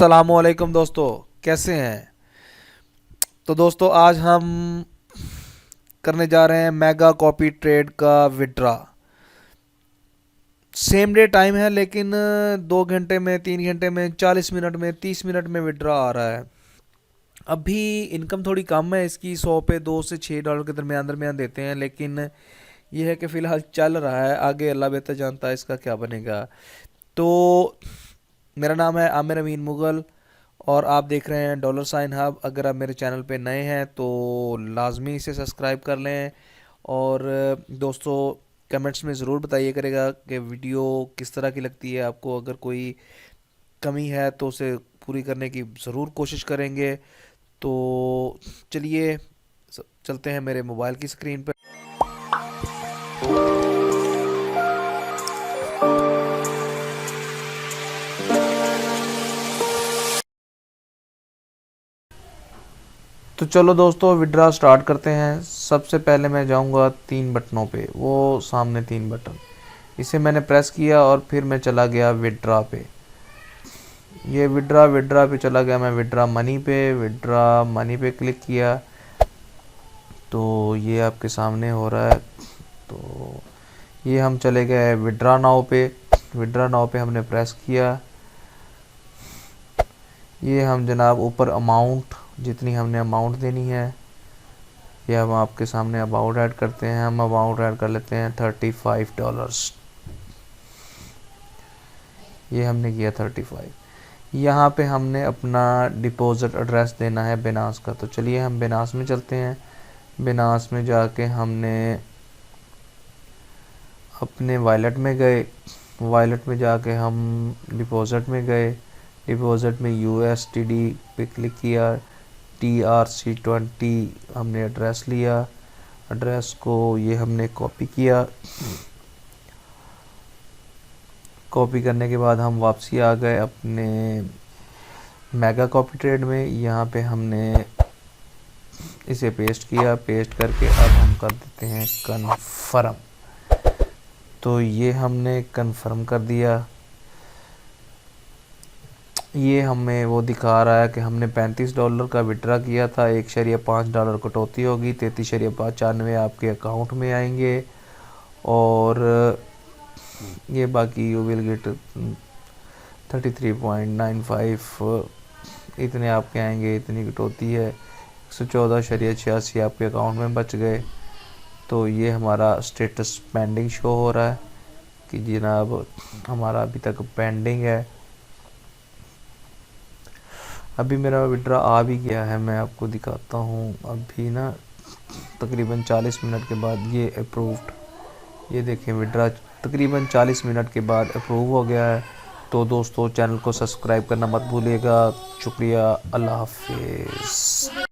अस्सलामुअलैकुम दोस्तों, कैसे हैं। तो दोस्तों आज हम करने जा रहे हैं मेगा कॉपी ट्रेड का विड्रा। सेम डे टाइम है लेकिन 2 घंटे में, 3 घंटे में, 40 मिनट में, 30 मिनट में विड्रा आ रहा है। अभी इनकम थोड़ी कम है इसकी, 100 पे $2 से $6 के दरमियान दरमियान देते हैं, लेकिन यह है कि फ़िलहाल चल रहा है। आगे अल्लाह बेहतर जानता है इसका क्या बनेगा। तो मेरा नाम है आमिर अमीन मुग़ल और आप देख रहे हैं डॉलर साइन हब। अगर आप मेरे चैनल पे नए हैं तो लाजमी इसे सब्सक्राइब कर लें। और दोस्तों कमेंट्स में ज़रूर बताइए करेगा कि वीडियो किस तरह की लगती है आपको। अगर कोई कमी है तो उसे पूरी करने की ज़रूर कोशिश करेंगे। तो चलिए चलते हैं मेरे मोबाइल की स्क्रीन पर। तो चलो दोस्तों विड्रा स्टार्ट करते हैं। सबसे पहले मैं जाऊंगा 3 बटनों पे, वो सामने 3 बटन, इसे मैंने प्रेस किया और फिर मैं चला गया विड्रा पे। ये विड्रा पे चला गया मैं। विड्रा मनी पे क्लिक किया तो ये आपके सामने हो रहा है। तो ये हम चले गए विड्रा नाउ पे। विड्रा नाउ पे हमने प्रेस किया। ये हम जनाब ऊपर अमाउंट, जितनी हमने अमाउंट देनी है ये हम आपके सामने अमाउंट ऐड करते हैं। हम अमाउंट ऐड कर लेते हैं $35। ये हमने किया 35। यहाँ पे हमने अपना डिपॉजिट एड्रेस देना है बिनास का। तो चलिए हम बिनास में चलते हैं। बिनास में जाके हमने अपने वॉलेट में गए। वॉलेट में जाके हम डिपॉजिट में गए। डिपॉजिट में USDT पे क्लिक किया। TRC20 हमने एड्रेस लिया। एड्रेस को ये हमने कॉपी किया। कॉपी करने के बाद हम वापसी आ गए अपने मेगा कॉपी ट्रेड में। यहाँ पे हमने इसे पेस्ट किया। पेस्ट करके अब हम कर देते हैं कन्फर्म। तो ये हमने कन्फर्म कर दिया। ये हमें वो दिखा रहा है कि हमने $35 का विड्रा किया था। $1.5 कटौती होगी, 33.95 आपके अकाउंट में आएंगे। और ये बाकी यू विल गेट 33.95 इतने आपके आएंगे। इतनी कटौती है। 114.86 आपके अकाउंट में बच गए। तो ये हमारा स्टेटस पेंडिंग शो हो रहा है कि जनाब हमारा अभी तक पेंडिंग है। अभी मेरा विड्रा आ भी गया है, मैं आपको दिखाता हूँ। अभी ना तकरीबन 40 मिनट के बाद ये अप्रूव्ड, ये देखें विड्रा तकरीबन 40 मिनट के बाद अप्रूव हो गया है। तो दोस्तों चैनल को सब्सक्राइब करना मत भूलिएगा। शुक्रिया, अल्लाह हाफिज़।